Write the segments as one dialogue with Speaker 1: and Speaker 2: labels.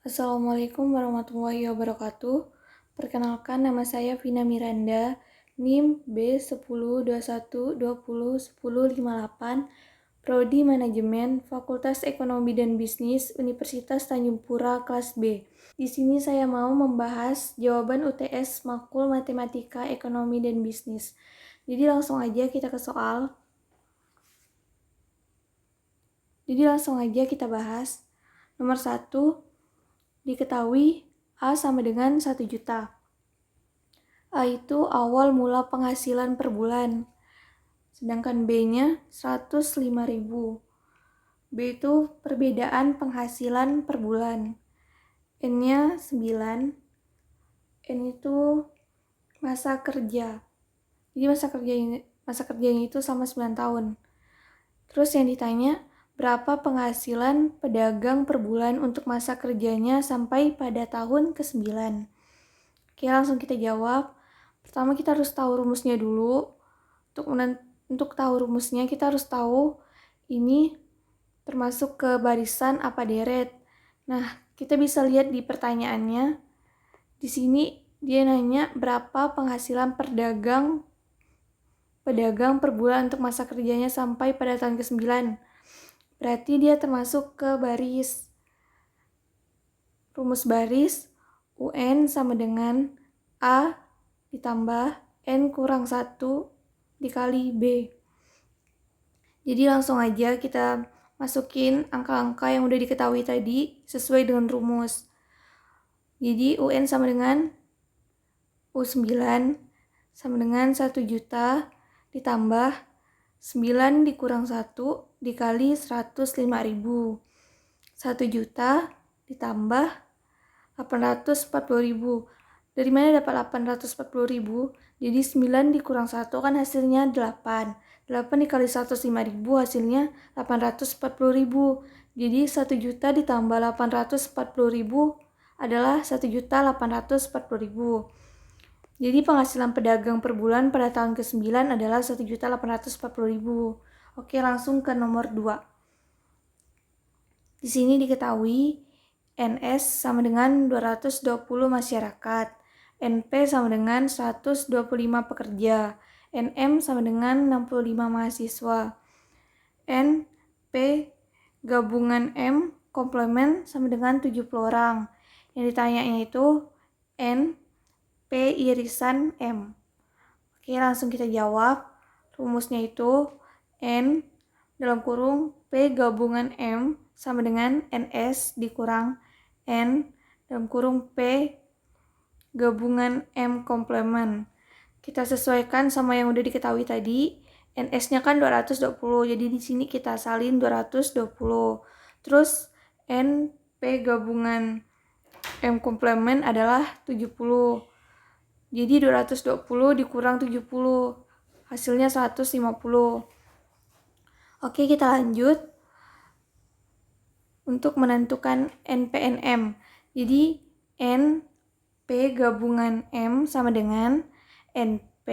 Speaker 1: Assalamualaikum warahmatullahi wabarakatuh. Perkenalkan, nama saya Vina Miranda, NIM B1021201058, Prodi Manajemen, Fakultas Ekonomi dan Bisnis, Universitas Tanjung Pura, kelas B. Di sini saya mau membahas jawaban UTS Makul Matematika Ekonomi dan Bisnis. Jadi langsung aja kita ke soal. Langsung aja kita bahas. Nomor 1, diketahui A sama dengan 1 juta. A itu awal mula penghasilan per bulan. Sedangkan B-nya 105.000. B itu perbedaan penghasilan per bulan. N-nya 9. N itu masa kerja. Jadi masa kerjanya itu sama 9 tahun. Terus yang ditanya, berapa penghasilan pedagang per bulan untuk masa kerjanya sampai pada tahun ke-9? Oke, langsung kita jawab. Pertama kita harus tahu rumusnya dulu. Untuk tahu rumusnya kita harus tahu ini termasuk ke barisan apa deret. Nah, kita bisa lihat di pertanyaannya. Di sini dia nanya berapa penghasilan pedagang per bulan untuk masa kerjanya sampai pada tahun ke-9. Berarti dia termasuk ke baris. Rumus baris UN sama dengan A ditambah N kurang 1 dikali B. Jadi langsung aja kita masukin angka-angka yang udah diketahui tadi sesuai dengan rumus. Jadi UN sama dengan U9 sama dengan 1 juta ditambah 9 dikurang 1 dikali 105.000. 1 juta ditambah 840.000. Dari mana dapat 840.000? Jadi 9 dikurang 1 kan hasilnya 8. 8 dikali 105.000 hasilnya 840.000. Jadi 1 juta ditambah 840.000 adalah 1.840.000. Jadi penghasilan pedagang per bulan pada tahun ke-9 adalah 1.840.000. Oke, langsung ke nomor 2. Di sini diketahui NS sama dengan 220 masyarakat, NP sama dengan 125 pekerja, NM sama dengan 65 mahasiswa, NP gabungan M komplement sama dengan 70 orang. Yang ditanyanya itu N P irisan M. Oke, langsung kita jawab. Rumusnya itu N dalam kurung P gabungan M sama dengan NS dikurang N dalam kurung P gabungan M komplement. Kita sesuaikan sama yang udah diketahui tadi. NS-nya kan 220, jadi di sini kita salin 220. Terus NP gabungan M komplement adalah 70. Jadi 220 dikurang 70, hasilnya 150. Oke, kita lanjut untuk menentukan NPNM. Jadi NP gabungan M sama dengan NP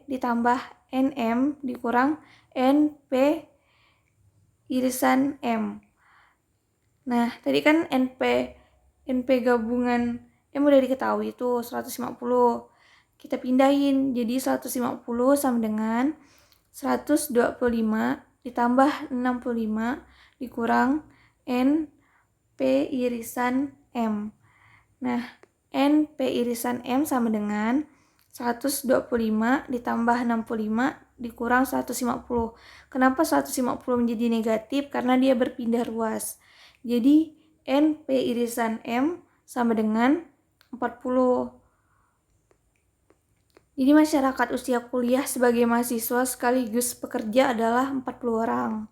Speaker 1: ditambah NM dikurang NP irisan M. Nah, tadi kan NP gabungan M udah diketahui itu 150. Kita pindahin jadi 150 sama dengan 125 ditambah 65 dikurang NP irisan M. Nah, NP irisan M sama dengan 125 ditambah 65 dikurang 150. Kenapa 150 menjadi negatif? Karena dia berpindah ruas. Jadi NP irisan M sama dengan 40. Jadi masyarakat usia kuliah sebagai mahasiswa sekaligus pekerja adalah 40 orang.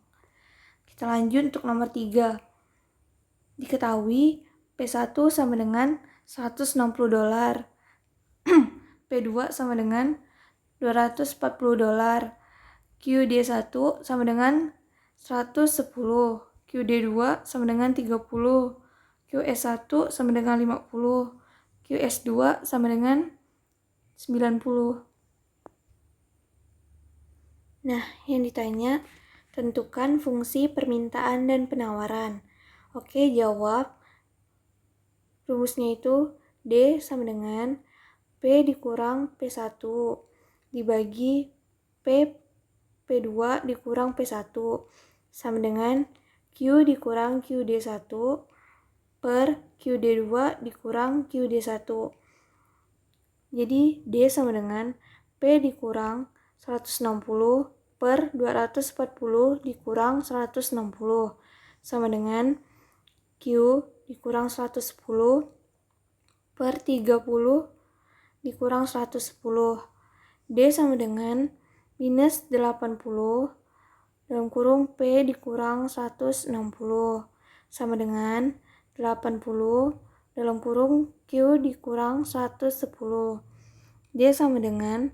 Speaker 1: Kita lanjut untuk nomor 3. Diketahui P1 sama dengan $160. P2 sama dengan $240. QD1 sama dengan 110. QD2 sama dengan 30. QS1 sama dengan 50. QS2 sama dengan 90. Nah, yang ditanya, tentukan fungsi permintaan dan penawaran. Oke, jawab. rumusnya itu D sama dengan P dikurang P1 dibagi P2 dikurang P1 sama dengan Q dikurang QD1 per QD2 dikurang QD1. Jadi D sama dengan P dikurang 160 per 240 dikurang 160 sama dengan Q dikurang 110 per 30 dikurang 110. D sama dengan minus 80 dalam kurung P dikurang 160 sama dengan 80 dalam kurung Q dikurang 110. D sama dengan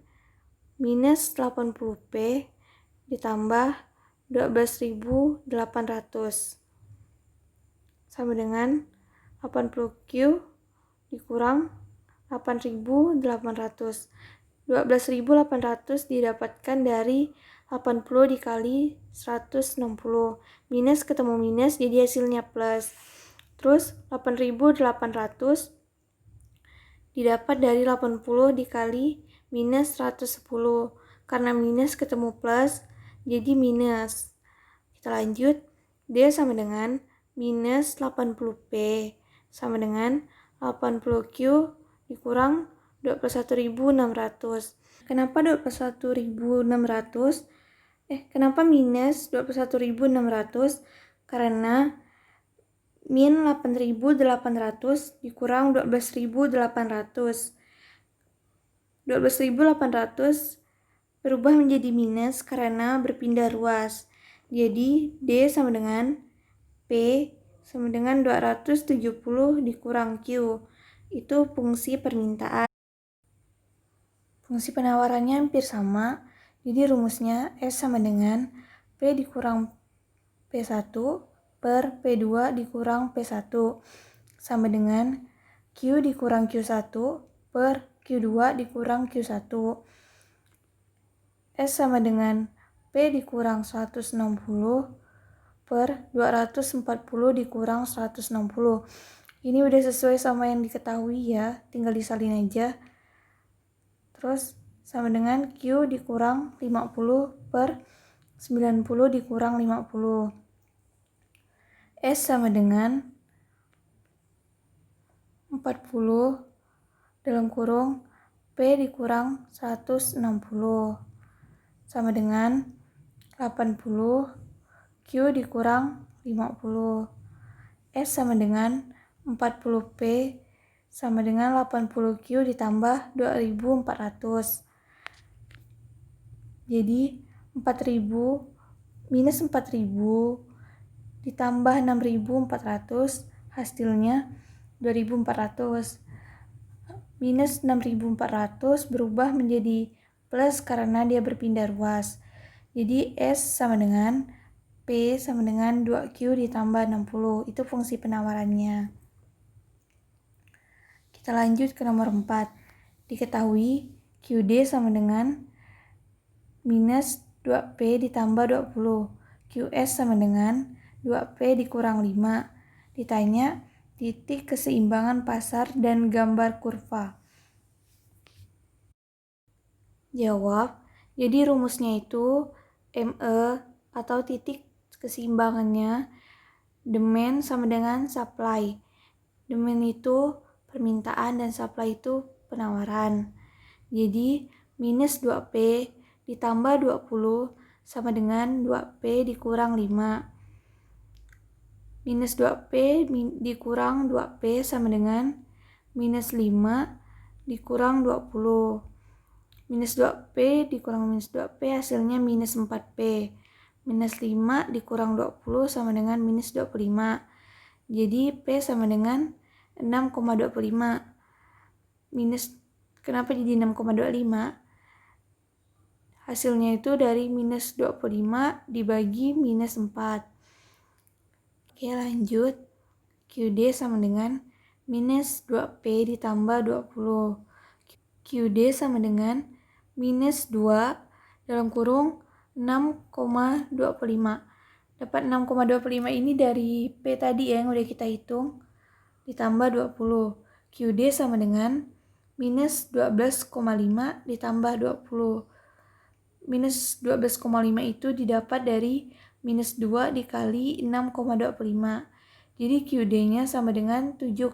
Speaker 1: minus 80P ditambah 12.800 sama dengan 80Q dikurang 8.800. 12.800 didapatkan dari 80 dikali 160. Minus ketemu minus jadi hasilnya plus. Terus 8.800 didapat dari 80 dikali minus 110. Karena minus ketemu plus jadi minus. Kita lanjut. D sama dengan minus 80P sama dengan 80Q dikurang 21.600. Kenapa 21.600? Kenapa minus 21.600? Karena min 8.800 dikurang 12.800. 12.800 berubah menjadi minus karena berpindah ruas. Jadi D sama dengan P sama dengan 270 dikurang Q. Itu fungsi permintaan. Fungsi penawarannya hampir sama, jadi rumusnya S sama dengan P dikurang P1 per P2 dikurang P1 sama dengan Q dikurang Q1 per Q2 dikurang Q1. S sama dengan P dikurang 160 per 240 dikurang 160. Ini udah sesuai sama yang diketahui ya, tinggal disalin aja. Terus sama dengan Q dikurang 50 per 90 dikurang 50. S sama dengan 40 dalam kurung P dikurang 160 sama dengan 80 Q dikurang 50. S sama dengan 40P sama dengan 80Q ditambah 2.400. Jadi 4.000 minus 4.000 ditambah 6.400 hasilnya 2.400. Minus 6.400 berubah menjadi plus karena dia berpindah ruas. Jadi S sama dengan P sama dengan 2Q ditambah 60. Itu fungsi penawarannya. Kita lanjut ke nomor 4. Diketahui QD sama dengan minus 2P ditambah 20. QS sama dengan 2P dikurang 5. Ditanya titik keseimbangan pasar dan gambar kurva. Jawab. Jadi rumusnya itu ME atau titik keseimbangannya demand sama dengan supply. Demand itu permintaan dan supply itu penawaran. Jadi minus 2P ditambah 20 sama dengan 2P dikurang 5. Minus 2P dikurang 2P sama dengan minus 5 dikurang 20. Minus 2P dikurang minus 2P hasilnya minus 4P. Minus 5 dikurang 20 sama dengan minus 25. Jadi P sama dengan 6,25. Minus, kenapa jadi 6,25? Hasilnya itu dari minus 25 dibagi minus 4. Oke, lanjut. QD sama dengan minus 2P ditambah 20. QD sama dengan minus 2 dalam kurung 6,25. Dapat 6,25 ini dari P tadi ya yang udah kita hitung. ditambah 20. QD sama dengan minus 12,5 ditambah 20. Minus 12,5 itu didapat dari minus 2 dikali 6,25. Jadi QD-nya sama dengan 7,5.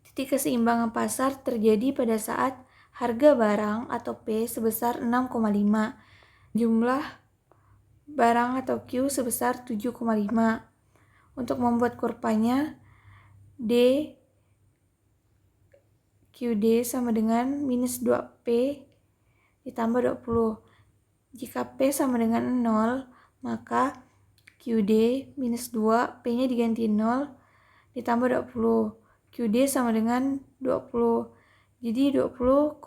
Speaker 1: Titik keseimbangan pasar terjadi pada saat harga barang atau P sebesar 6,5. Jumlah barang atau Q sebesar 7,5. Untuk membuat kurvanya, QD sama dengan minus 2P ditambah 20. Jika P sama dengan 0, maka QD minus 2, P-nya diganti 0, ditambah 20. QD sama dengan 20. Jadi 20,0.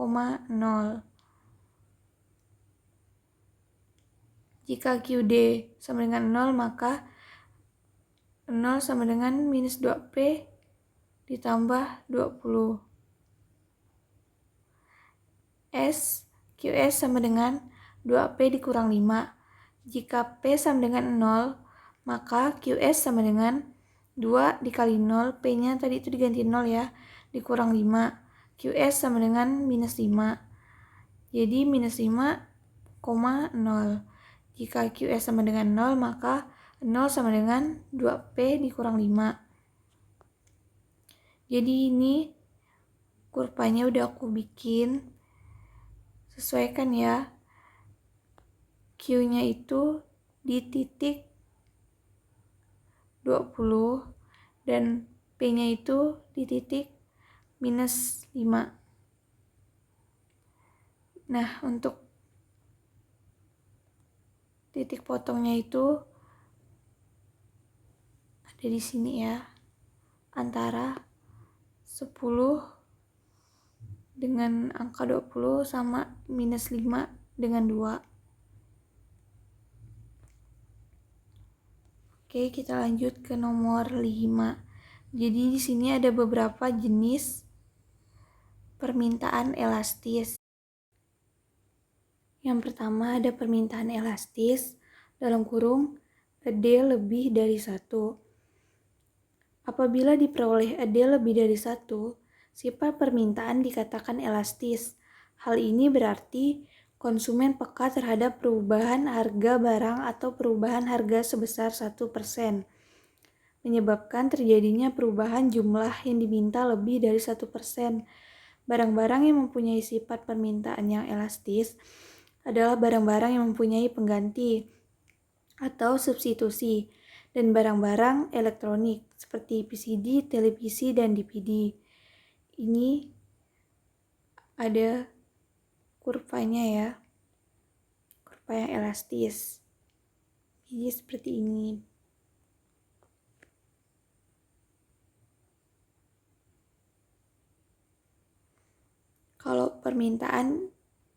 Speaker 1: Jika QD sama dengan 0, maka 0 sama dengan minus 2P ditambah 20. QS sama dengan 2P dikurang 5. Jika P sama dengan 0, maka QS sama dengan 2 dikali 0, P-nya tadi itu diganti 0 ya, dikurang 5. QS sama dengan minus 5. Jadi minus 5,0. Jika QS sama dengan 0, maka 0 sama dengan 2P dikurang 5. Jadi ini kurvanya udah aku bikin. Sesuaikan ya. Q-nya itu di titik 20 dan P-nya itu di titik minus 5. Nah, untuk titik potongnya itu ada di sini ya, antara 10 dengan angka 20 sama minus 5 dengan 2. Oke, kita lanjut ke nomor 5. Jadi di sini ada beberapa jenis permintaan elastis. Yang pertama ada permintaan elastis dalam kurung ED lebih dari 1. Apabila diperoleh ED lebih dari 1, sifat permintaan dikatakan elastis. Hal ini berarti konsumen peka terhadap perubahan harga barang atau perubahan harga sebesar 1%, menyebabkan terjadinya perubahan jumlah yang diminta lebih dari 1%. Barang-barang yang mempunyai sifat permintaan yang elastis adalah barang-barang yang mempunyai pengganti atau substitusi, dan barang-barang elektronik seperti PCD, televisi, dan DVD. Ini ada kurvanya ya, kurva yang elastis. Jadi seperti ini. Kalau permintaan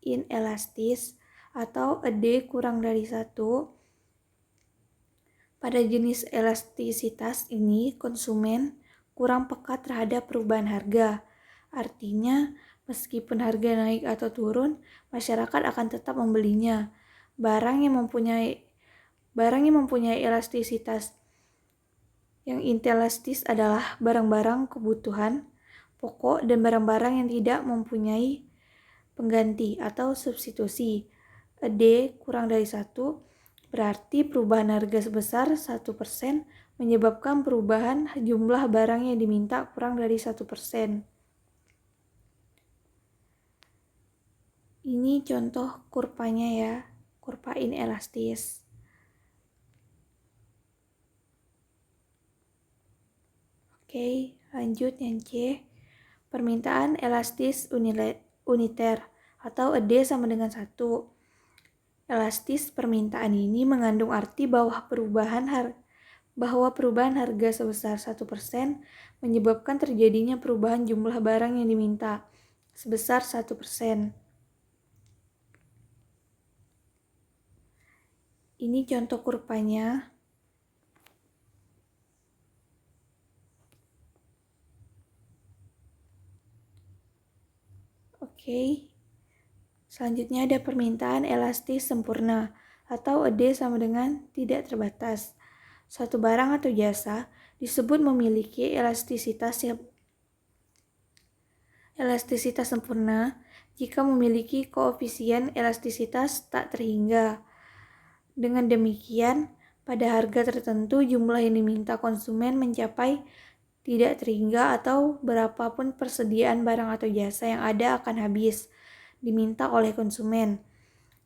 Speaker 1: inelastis atau ED kurang dari 1, pada jenis elastisitas ini konsumen kurang peka terhadap perubahan harga. Artinya, meskipun harga naik atau turun, masyarakat akan tetap membelinya. Barang yang mempunyai elastisitas yang inelastis adalah barang-barang kebutuhan pokok dan barang-barang yang tidak mempunyai pengganti atau substitusi. ED kurang dari 1 berarti perubahan harga sebesar 1% menyebabkan perubahan jumlah barang yang diminta kurang dari 1%. Ini contoh kurvanya ya, kurva inelastis. Oke, lanjut yang C. Permintaan elastis uniter atau ED sama dengan 1. Elastis permintaan ini mengandung arti bahwa perubahan harga sebesar 1% menyebabkan terjadinya perubahan jumlah barang yang diminta sebesar 1%. Ini contoh kurvanya. Oke. Selanjutnya ada permintaan elastis sempurna atau ED sama dengan tidak terbatas. Suatu barang atau jasa disebut memiliki elastisitas sempurna jika memiliki koefisien elastisitas tak terhingga. Dengan demikian, pada harga tertentu jumlah yang diminta konsumen mencapai tidak terhingga atau berapapun persediaan barang atau jasa yang ada akan habis diminta oleh konsumen.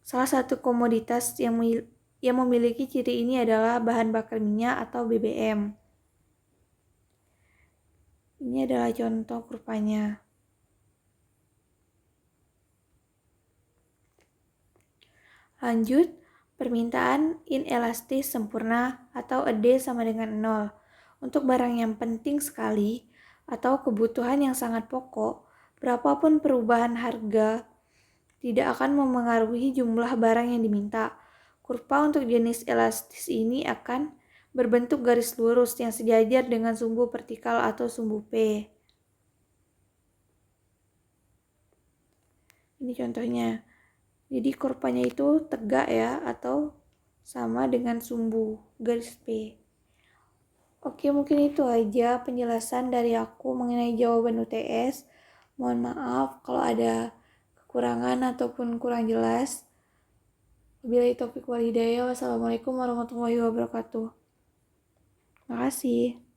Speaker 1: Salah satu komoditas yang memiliki ciri ini adalah bahan bakar minyak atau BBM. Ini adalah contoh kurvanya. Lanjut, permintaan inelastis sempurna atau ED sama dengan 0. Untuk barang yang penting sekali atau kebutuhan yang sangat pokok, berapapun perubahan harga tidak akan memengaruhi jumlah barang yang diminta. Kurva untuk jenis elastis ini akan berbentuk garis lurus yang sejajar dengan sumbu vertikal atau sumbu P. Ini contohnya. Jadi kurvanya itu tegak ya, atau sama dengan sumbu garis P. Oke, mungkin itu aja penjelasan dari aku mengenai jawaban UTS. Mohon maaf kalau ada kekurangan ataupun kurang jelas. Wabillahi taufiq wal hidayah. Wassalamualaikum warahmatullahi wabarakatuh. Terima kasih.